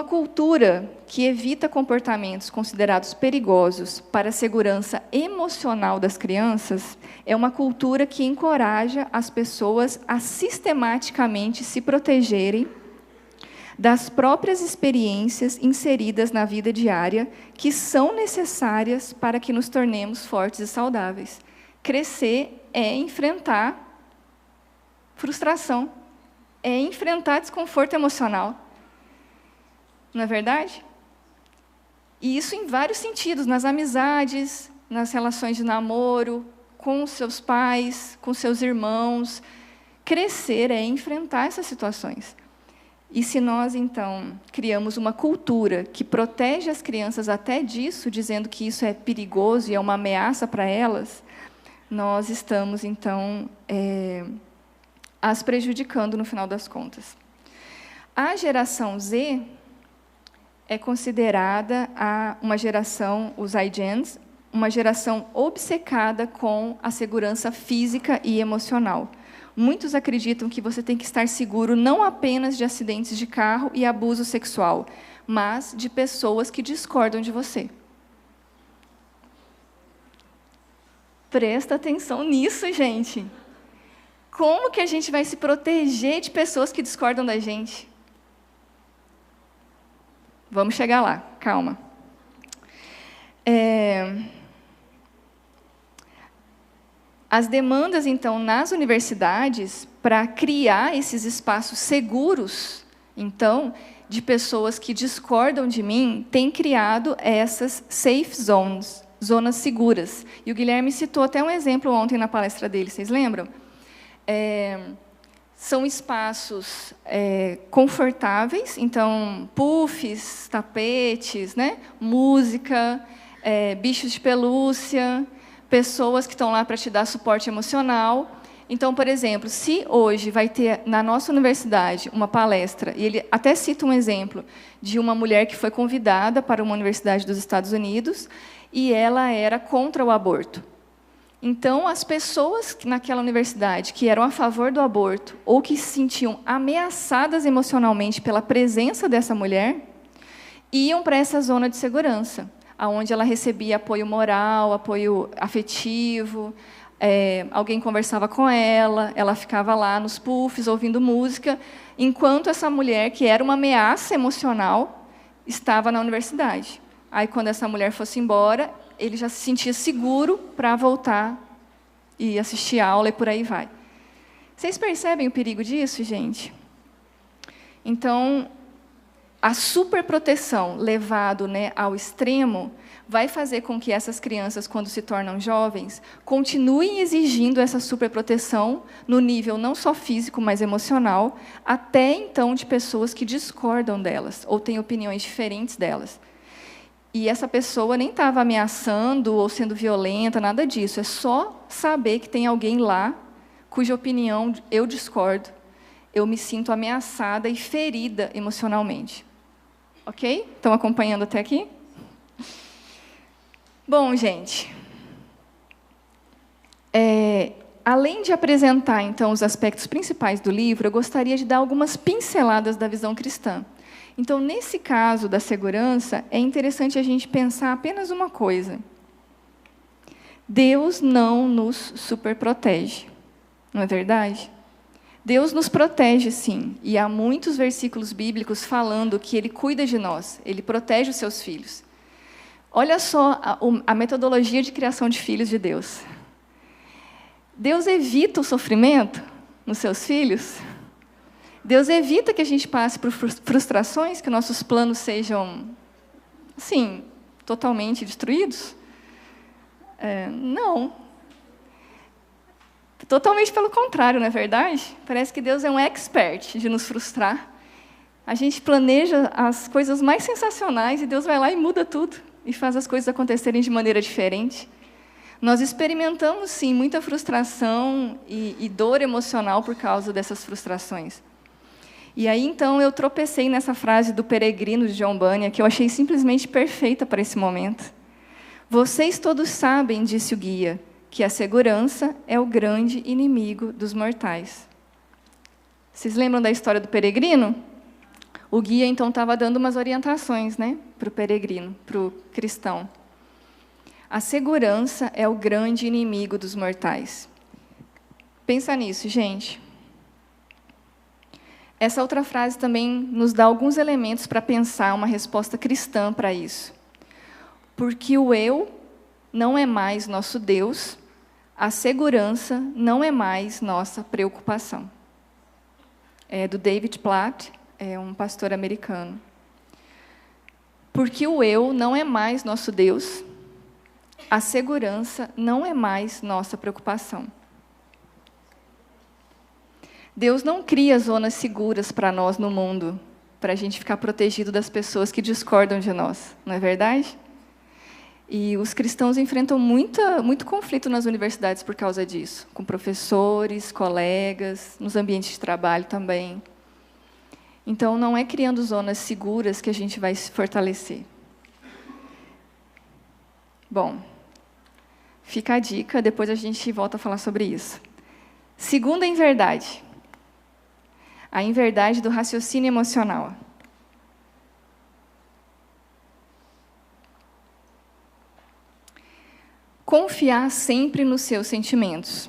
Uma cultura que evita comportamentos considerados perigosos para a segurança emocional das crianças é uma cultura que encoraja as pessoas a sistematicamente se protegerem das próprias experiências inseridas na vida diária que são necessárias para que nos tornemos fortes e saudáveis. Crescer é enfrentar frustração, é enfrentar desconforto emocional. Não é verdade? E isso em vários sentidos, nas amizades, nas relações de namoro, com os seus pais, com seus irmãos. Crescer é enfrentar essas situações. E se nós, então, criamos uma cultura que protege as crianças até disso, dizendo que isso é perigoso e é uma ameaça para elas, nós estamos, então, as prejudicando no final das contas. A geração Z é considerada uma geração, os iGens, uma geração obcecada com a segurança física e emocional. Muitos acreditam que você tem que estar seguro não apenas de acidentes de carro e abuso sexual, mas de pessoas que discordam de você. Presta atenção nisso, gente. Como que a gente vai se proteger de pessoas que discordam da gente? Vamos chegar lá, calma. As demandas, então, nas universidades, para criar esses espaços seguros, então, de pessoas que discordam de mim, têm criado essas safe zones, zonas seguras. E o Guilherme citou até um exemplo ontem na palestra dele, vocês lembram? São espaços confortáveis, então, puffs, tapetes, né? Música, bichos de pelúcia, pessoas que estão lá para te dar suporte emocional. Então, por exemplo, se hoje vai ter na nossa universidade uma palestra, e ele até cita um exemplo de uma mulher que foi convidada para uma universidade dos Estados Unidos, e ela era contra o aborto. Então, as pessoas naquela universidade que eram a favor do aborto ou que se sentiam ameaçadas emocionalmente pela presença dessa mulher, iam para essa zona de segurança, onde ela recebia apoio moral, apoio afetivo, alguém conversava com ela, ela ficava lá nos puffs, ouvindo música, enquanto essa mulher, que era uma ameaça emocional, estava na universidade. Aí, quando essa mulher fosse embora, ele já se sentia seguro para voltar e assistir a aula e por aí vai. Vocês percebem o perigo disso, gente? Então, a superproteção levado, né, ao extremo vai fazer com que essas crianças, quando se tornam jovens, continuem exigindo essa superproteção no nível não só físico, mas emocional, até então de pessoas que discordam delas ou têm opiniões diferentes delas. E essa pessoa nem estava ameaçando ou sendo violenta, nada disso. É só saber que tem alguém lá cuja opinião eu discordo, eu me sinto ameaçada e ferida emocionalmente. Ok? Estão acompanhando até aqui? Bom, gente, além de apresentar, então, os aspectos principais do livro, eu gostaria de dar algumas pinceladas da visão cristã. Então, nesse caso da segurança, é interessante a gente pensar apenas uma coisa. Deus não nos superprotege, não é verdade? Deus nos protege, sim, e há muitos versículos bíblicos falando que Ele cuida de nós, Ele protege os seus filhos. Olha só a metodologia de criação de filhos de Deus. Deus evita o sofrimento nos seus filhos. Deus evita que a gente passe por frustrações, que nossos planos sejam, assim, totalmente destruídos. Não. Totalmente pelo contrário, não é verdade? Parece que Deus é um expert de nos frustrar. A gente planeja as coisas mais sensacionais e Deus vai lá e muda tudo e faz as coisas acontecerem de maneira diferente. Nós experimentamos, sim, muita frustração e dor emocional por causa dessas frustrações. E aí, então, eu tropecei nessa frase do Peregrino, de John Bunyan, que eu achei simplesmente perfeita para esse momento. Vocês todos sabem, disse o guia, que a segurança é o grande inimigo dos mortais. Vocês lembram da história do peregrino? O guia, então, estava dando umas orientações, né, para o peregrino, para o cristão. A segurança é o grande inimigo dos mortais. Pensa nisso, gente. Essa outra frase também nos dá alguns elementos para pensar uma resposta cristã para isso. Porque o eu não é mais nosso Deus, a segurança não é mais nossa preocupação. É do David Platt, é um pastor americano. Porque o eu não é mais nosso Deus, a segurança não é mais nossa preocupação. Deus não cria zonas seguras para nós no mundo, para a gente ficar protegido das pessoas que discordam de nós, não é verdade? E os cristãos enfrentam muito conflito nas universidades por causa disso, com professores, colegas, nos ambientes de trabalho também. Então, não é criando zonas seguras que a gente vai se fortalecer. Bom, fica a dica, depois a gente volta a falar sobre isso. Segunda inverdade. A inverdade do raciocínio emocional. Confiar sempre nos seus sentimentos.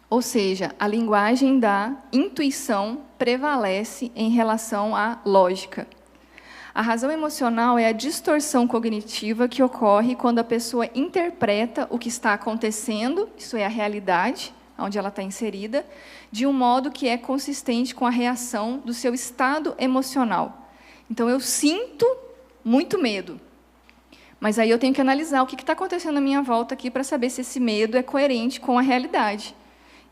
Ou seja, a linguagem da intuição prevalece em relação à lógica. A razão emocional é a distorção cognitiva que ocorre quando a pessoa interpreta o que está acontecendo, isso é a realidade, onde ela está inserida, de um modo que é consistente com a reação do seu estado emocional. Então, eu sinto muito medo, mas aí eu tenho que analisar o que está acontecendo à minha volta aqui para saber se esse medo é coerente com a realidade.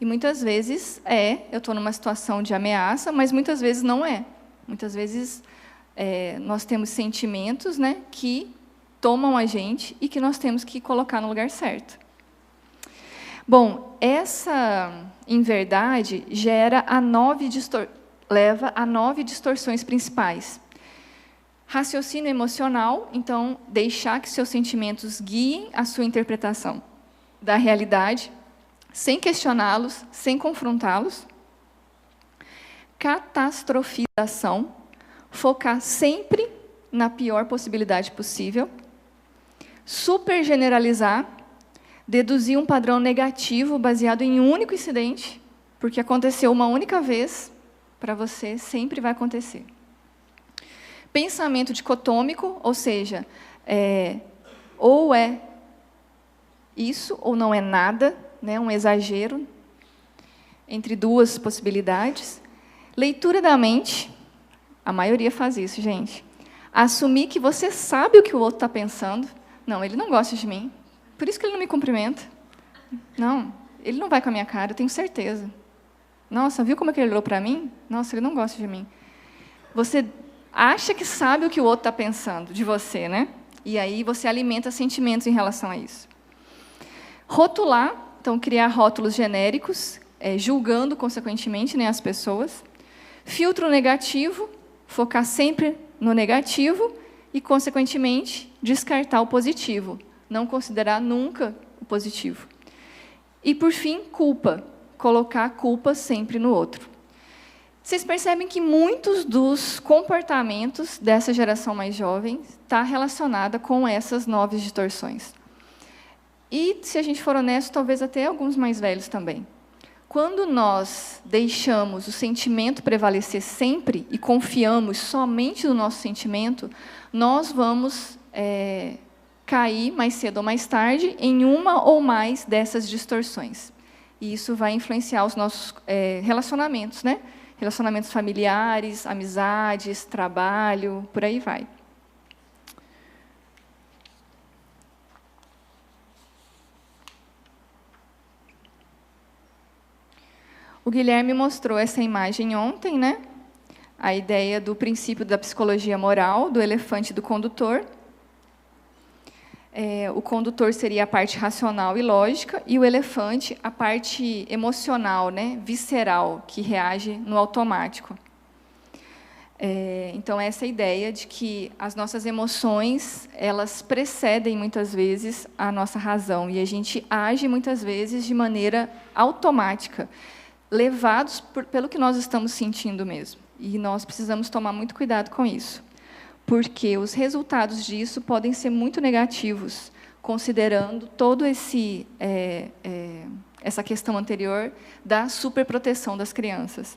E muitas vezes eu estou numa situação de ameaça, mas muitas vezes não é. Muitas vezes nós temos sentimentos, né, que tomam a gente e que nós temos que colocar no lugar certo. Bom, essa inverdade leva a 9 distorções principais. Raciocínio emocional, então, deixar que seus sentimentos guiem a sua interpretação da realidade, sem questioná-los, sem confrontá-los. Catastrofização, focar sempre na pior possibilidade possível. Supergeneralizar, deduzir um padrão negativo baseado em um único incidente, porque aconteceu uma única vez, para você sempre vai acontecer. Pensamento dicotômico, ou seja, ou é isso ou não é nada, né, um exagero entre duas possibilidades. Leitura da mente, a maioria faz isso, gente. Assumir que você sabe o que o outro está pensando. Não, ele não gosta de mim. Por isso que ele não me cumprimenta. Não, ele não vai com a minha cara, eu tenho certeza. Nossa, viu como é que ele olhou para mim? Nossa, ele não gosta de mim. Você acha que sabe o que o outro está pensando de você, né? E aí você alimenta sentimentos em relação a isso. Rotular, então criar rótulos genéricos, julgando consequentemente, né, as pessoas. Filtro negativo, focar sempre no negativo e, consequentemente, descartar o positivo. Não considerar nunca o positivo. E, por fim, culpa. Colocar a culpa sempre no outro. Vocês percebem que muitos dos comportamentos dessa geração mais jovem está relacionada com essas 9 distorções. E, se a gente for honesto, talvez até alguns mais velhos também. Quando nós deixamos o sentimento prevalecer sempre e confiamos somente no nosso sentimento, nós vamos cair, mais cedo ou mais tarde, em uma ou mais dessas distorções. E isso vai influenciar os nossos relacionamentos, né? Relacionamentos familiares, amizades, trabalho, por aí vai. O Guilherme mostrou essa imagem ontem, né? A ideia do princípio da psicologia moral, do elefante e do condutor. O condutor seria a parte racional e lógica, e o elefante, a parte emocional, né, visceral, que reage no automático. Então, essa ideia de que as nossas emoções, elas precedem, muitas vezes, a nossa razão, e a gente age, muitas vezes, de maneira automática, levados pelo que nós estamos sentindo mesmo. E nós precisamos tomar muito cuidado com isso, porque os resultados disso podem ser muito negativos, considerando todo essa questão anterior da superproteção das crianças.